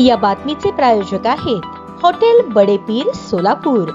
या बातमीचे प्रायोजक आहेत हॉटेल बडे पीर सोलापूर।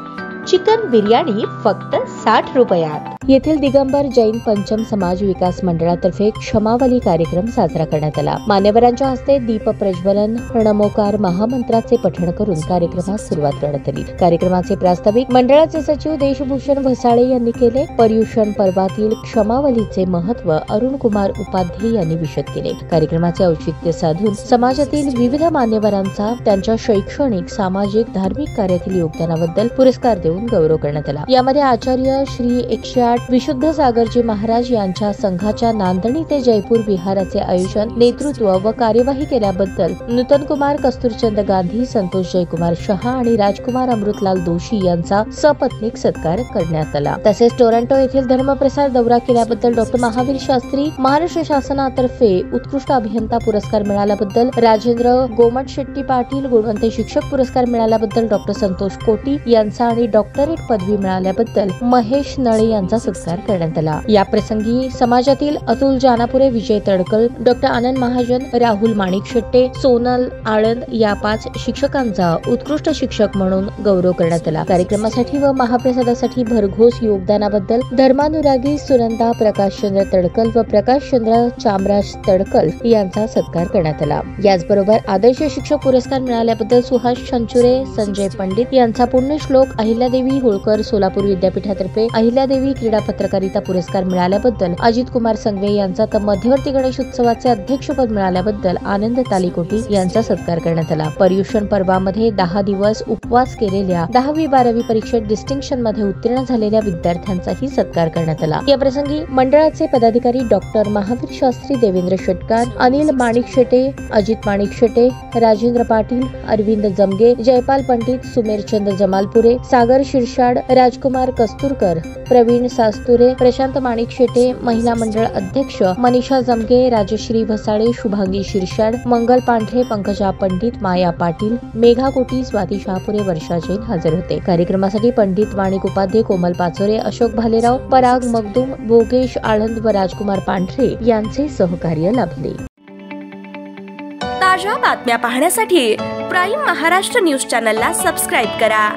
चिकन बिर्याणी फक्त 60 रुपयात। येथील दिगंबर जैन पंचम समाज विकास मंडळातर्फे क्षमावली कार्यक्रम साजरा करण्यात आला। मान्यवरांच्या हस्ते दीप प्रज्वलन, नमोकार महामंत्राचे पठण करून कार्यक्रमास सुरुवात करण्यात आली। कार्यक्रमाचे प्रास्ताविक मंडळाचे सचिव देशभूषण भसाळे यांनी केले। पर्युषण पर्वातील क्षमावलीचे महत्त्व अरुण कुमार उपाध्ये यांनी विशद केले। कार्यक्रमाचे औचित्य साधून समाजातील विविध मान्यवरांचा त्यांच्या शैक्षणिक, सामाजिक, धार्मिक कार्यातील योगदानाबद्दल पुरस्कार देऊन गौरव करण्यात आला। यामध्ये आचार्य श्री 108 विशुद्ध सागरजी महाराज यांच्या संघाच्या नांदणी ते जयपूर विहाराचे आयोजन, नेतृत्व व कार्यवाही केल्याबद्दल नूतन कुमार कस्तुरचंद गांधी, संतोष जयकुमार शहा आणि राजकुमार अमृतलाल दोशी यांचा सपत्नीक सत्कार करण्यात आला। तसेच टोरंटो येथील धर्मप्रसार दौरा केल्याबद्दल डॉ. महावीर शास्त्री, महाराष्ट्र शासनातर्फे उत्कृष्ट अभियंता पुरस्कार मिळाल्याबद्दल राजेंद्र गोमटशेट्टी पाटील, गुणवंत शिक्षक पुरस्कार मिळाल्याबद्दल डॉ. संतोष कोटी यांचा आणि डॉक्टरेट पदवी मिळाल्याबद्दल महेश नळे यांचा सत्कार करण्यात आला। या प्रसंगी समाजातील अतुल जानापुरे, विजय तडकल, डॉ. आनंद महाजन, राहुल माणिकशेट्टे, सोनल आळंद या 5 शिक्षकांचा उत्कृष्ट शिक्षक म्हणून गौरव करण्यात आला। कार्यक्रमासाठी व महाप्रसादासाठी भरघोस योगदानाबद्दल धर्मानुरागी सुनंदा प्रकाशचंद्र तडकल व प्रकाशचंद्र चामराज तडकल यांचा सत्कार करण्यात आला। याचबरोबर आदर्श शिक्षक पुरस्कार मिळाल्याबद्दल सुहास छंचुरे, संजय पंडित यांचा पुण्यश्लोक, अहिल्यादेवी होळकर सोलापूर विद्यापीठातर्फे अहिल्यादेवी क्रीडा पत्रकारिता पुरस्कार मिळाल्याबद्दल अजित कुमार संघवे यांचा, तर मध्यवर्ती गणेश उत्सवाचे अध्यक्षपद मिळाल्याबद्दल आनंद तालीकोटी यांचा सत्कार करण्यात आला। पर्युषण पर्वामध्ये 10 दिवस उपवास केलेल्या 10वी-12वी परीक्षेत डिस्टिंक्शन मध्ये उत्तीर्ण झालेल्या विद्यार्थ्यांचाही सत्कार करण्यात आला। या प्रसंगी मंडळाचे पदाधिकारी डॉ. महावीर शास्त्री, देवेंद्र षटकार, अनिल माणिकशेटे, अजित माणिकशेटे, राजेंद्र पाटील, अरविंद जमगे, जयपाल पंडित, सुमेरचंद जमालपुरे, सागर शिरसाड, राजकुमार कस्तुरकर, प्रवीण सास्तुरे, प्रशांत माणिकशेटे, महिला मंडळ अध्यक्ष मनीषा जमगे, राजश्री भसाळे, शुभांगी शिरसाड, मंगल पांढरे, पंकजा पंडित, माया पाटील, मेघा कोटी, स्वाती शहापुरे, वर्षा जैन हजर होते। कार्यक्रमासाठी पंडित माणिक उपाध्ये, कोमल पाचोरे, अशोक भालेराव, पराग मगदूम, भोगेश आळंद व राजकुमार पांढरे यांचे सहकार्य लाभले। ताज्या बातम्या पाहण्यासाठी प्राईम महाराष्ट्र न्यूज चॅनलला सबस्क्राईब करा।